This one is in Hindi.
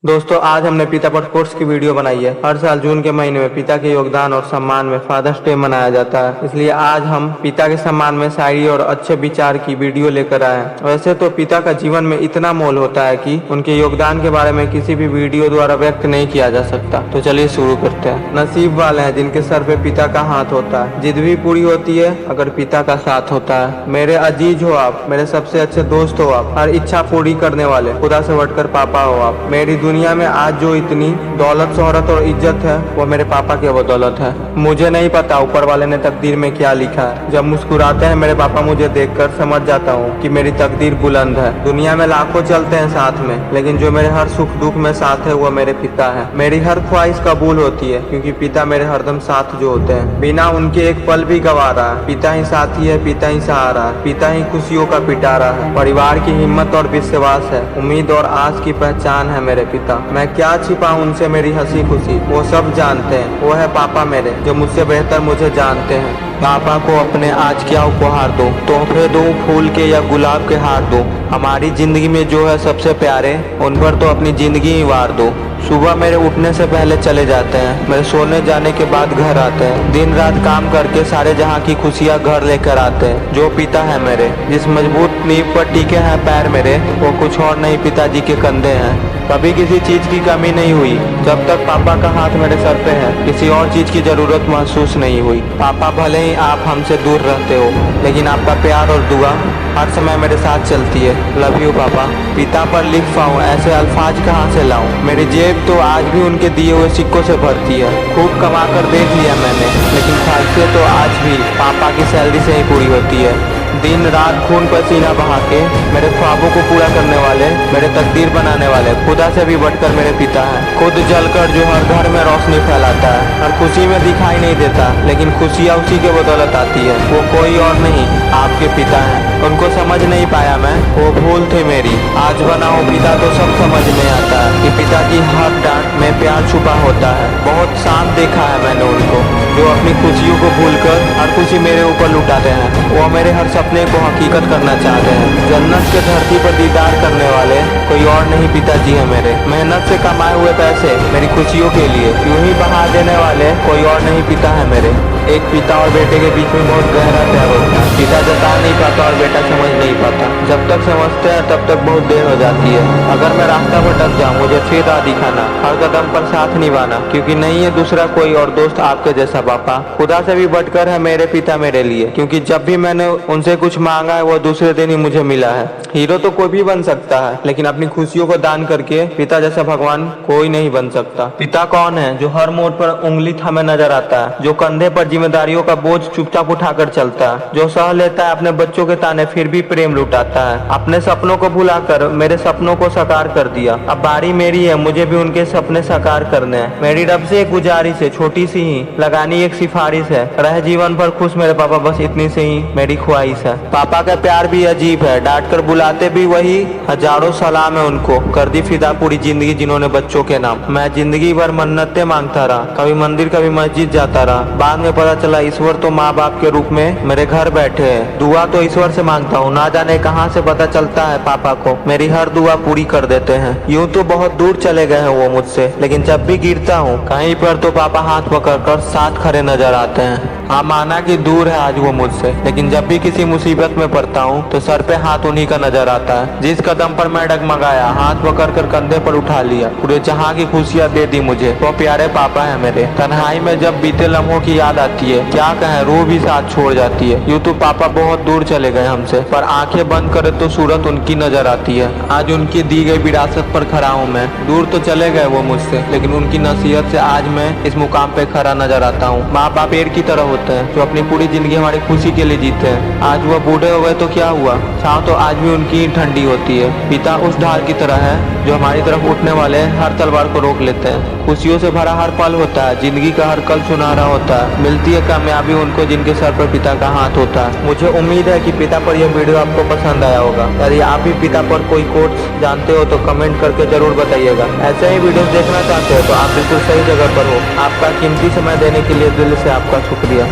दोस्तों आज हमने पिता पर कोर्स की वीडियो बनाई है। हर साल जून के महीने में पिता के योगदान और सम्मान में फादर्स डे मनाया जाता है, इसलिए आज हम पिता के सम्मान में शायरी और अच्छे विचार की वीडियो लेकर आए हैं। वैसे तो पिता का जीवन में इतना मोल होता है कि उनके योगदान के बारे में किसी भी वीडियो द्वारा व्यक्त नहीं किया जा सकता। तो चलिए शुरू करते हैं। नसीब वाले हैं जिनके सर पे पिता का हाथ होता है। जिद भी पूरी होती है अगर पिता का साथ होता है। मेरे अजीज हो आप, मेरे सबसे अच्छे दोस्त हो आप, हर इच्छा पूरी करने वाले, खुदा से बढ़कर पापा हो आप। मेरी दुनिया में आज जो इतनी दौलत शोहरत और इज्जत है वो मेरे पापा की बदौलत है। मुझे नहीं पता ऊपर वाले ने तकदीर में क्या लिखा है। जब मुस्कुराते हैं मेरे पापा मुझे देखकर समझ जाता हूँ कि मेरी तकदीर बुलंद है। दुनिया में लाखों चलते हैं साथ में, लेकिन जो मेरे हर सुख दुख में साथ है वो मेरे पिता है। मेरी हर ख्वाहिश कबूल होती है क्योंकि पिता मेरे हरदम साथ जो होते हैं, बिना उनके एक पल भी गवारा है। पिता ही साथी है, पिता ही सहारा है, पिता ही खुशियों का पिटारा है। परिवार की हिम्मत और विश्वास है, उम्मीद और आस की पहचान है मेरे पिता। मैं क्या छिपाऊं उनसे मेरी हंसी खुशी, वो सब जानते हैं। वो है पापा मेरे जो मुझसे बेहतर मुझे जानते हैं। पापा को अपने आज क्या उपहार दो, तोहफे दूं फूल के या गुलाब के हार दो। हमारी जिंदगी में जो है सबसे प्यारे उन पर तो अपनी जिंदगी ही वार दो। सुबह मेरे उठने से पहले चले जाते हैं, मेरे सोने जाने के बाद घर आते हैं। दिन रात काम करके सारे जहां की खुशियां घर लेकर आते हैं। जो पिता है मेरे, जिस मजबूत नींव पर टिके हैं पैर मेरे, वो कुछ और नहीं पिताजी के कंधे हैं। कभी किसी चीज की कमी नहीं हुई जब तक पापा का हाथ मेरे सर पे है। किसी और चीज की जरूरत महसूस नहीं हुई। पापा भले ही आप हमसे दूर रहते हो, लेकिन आपका प्यार और दुआ हर समय मेरे साथ चलती है। लव यू पापा। पिता पर लिख पाऊँ ऐसे अल्फाज कहाँ से लाऊं। मेरी जेब तो आज भी उनके दिए हुए सिक्कों से भरती है। खूब कमा कर देख लिया मैंने, लेकिन ख्वाहिशें तो आज भी पापा की सैलरी से ही पूरी होती है। दिन रात खून पसीना बहा के मेरे ख्वाबों को पूरा करने वाले, मेरे तकदीर बनाने वाले खुदा से भी बढ़कर मेरे पिता हैं। खुद जलकर जो हर घर में रोशनी फैलाता है, हर खुशी में दिखाई नहीं देता, लेकिन खुशियाँ उसी के बदौलत आती है। वो कोई और नहीं आपके पिता हैं। उनको समझ नहीं पाया मैं, वो भूल थे मेरी। आज बना हो पिता तो सब समझ में आता है कि पिता की हर डांट में प्यार छुपा होता है। बहुत शांत देखा है मैंने उनको, जो अपनी खुशियों को भूलकर हर खुशी मेरे ऊपर लुटाते हैं। वो मेरे हर सपने को हकीकत करना चाहते हैं। जन्नत के धरती पर दीदार करने वाले कोई और नहीं पिताजी है मेरे। मेहनत से कमाए हुए पैसे मेरी खुशियों के लिए यूं ही बहा देने वाले कोई और नहीं पिता है मेरे। एक पिता और बेटे के बीच में बहुत गहरा प्यार होता है। पिता जता नहीं पाता और बेटा समझ नहीं पाता। जब तक समझते हैं तब तक बहुत देर हो जाती है। अगर मैं रास्ता भटक जाऊं मुझे फिर राह दिखाना, हर कदम पर साथ निभाना, क्योंकि नहीं है दूसरा कोई और दोस्त आपके जैसा पापा। खुदा से भी बढ़कर है मेरे पिता मेरे लिए, क्योंकि जब भी मैंने उनसे कुछ मांगा है वो दूसरे दिन ही मुझे मिला है। हीरो तो कोई भी बन सकता है, लेकिन अपनी खुशियों को दान करके पिता जैसा भगवान कोई नहीं बन सकता। पिता कौन है? जो हर मोड़ पर उंगली थामे नजर आता है, जो कंधे पर जिम्मेदारियों का बोझ चुपचाप उठाकर चलता है, जो सह लेता है अपने बच्चों के ताने फिर भी प्रेम लुटाता है। अपने सपनों को भुलाकर मेरे सपनों को साकार कर दिया। अब बारी मेरी है, मुझे भी उनके सपने साकार करने हैं। मेरी रब से एक गुजारिश है, छोटी सी ही लगानी एक सिफारिश है, रह जीवन भर खुश मेरे पापा, बस इतनी से ही मेरी ख्वाहिश है। पापा का प्यार भी अजीब है, डांट कर बुलाते भी वही, हजारों सलाम है उनको, कर दी फिदा पूरी जिंदगी जिन्होंने बच्चों के नाम। मैं जिंदगी भर मन्नतें मांगता रहा, कभी मंदिर कभी मस्जिद जाता रहा। बाद में पता चला ईश्वर तो माँ बाप के रूप में मेरे घर बैठे हैं। दुआ तो ईश्वर से मांगता हूँ, ना जाने कहाँ से पता चलता है पापा को मेरी हर दुआ पूरी कर देते हैं। यूं तो बहुत दूर चले गए हैं वो मुझसे, लेकिन जब भी गिरता हूँ कहीं पर तो पापा हाथ पकड़कर साथ खड़े नजर आते हैं। हाँ माना कि दूर है आज वो मुझसे, लेकिन जब भी किसी मुसीबत में पड़ता हूँ तो सर पे हाथ उन्हीं का नजर आता है। जिस कदम पर मैं डगमगाया, हाथ पकड़कर कंधे पर उठा लिया, पूरे जहाँ की खुशियाँ दे दी मुझे, वो प्यारे पापा है मेरे। तन्हाई में जब बीते लम्हों की याद आती है, क्या कहें रूह भी साथ छोड़ जाती है। यूं तो पापा बहुत दूर चले गए हमसे, पर आंखें बंद करे तो सूरत उनकी नजर आती है। आज उनकी दी गई विरासत पर खड़ा हूँ मैं। दूर तो चले गए वो मुझसे, लेकिन उनकी नसीहत से आज मैं इस मुकाम पे खड़ा नजर आता हूँ। माँ बाप पेड़ की तरह होते हैं जो अपनी पूरी जिंदगी हमारी खुशी के लिए जीते हैं। आज वो बूढ़े हो गए तो क्या हुआ, छाँव तो आज भी उनकी ठंडी होती है। पिता उस ढाल की तरह है जो हमारी तरफ उठने वाले हर तलवार को रोक लेते हैं। खुशियों से भरा हर पल होता है, जिंदगी का हर कल सुनहरा होता है। मिलती है कामयाबी उनको जिनके सर पर पिता का हाथ होता है। मुझे उम्मीद है कि पिता पर यह वीडियो आपको पसंद आया होगा। यदि आप भी पिता पर कोई कोट्स जानते हो तो कमेंट करके जरूर बताइएगा। ऐसे ही वीडियो देखना चाहते हो तो आप बिल्कुल सही जगह पर हो। आपका कीमती समय देने के लिए दिल से आपका शुक्रिया।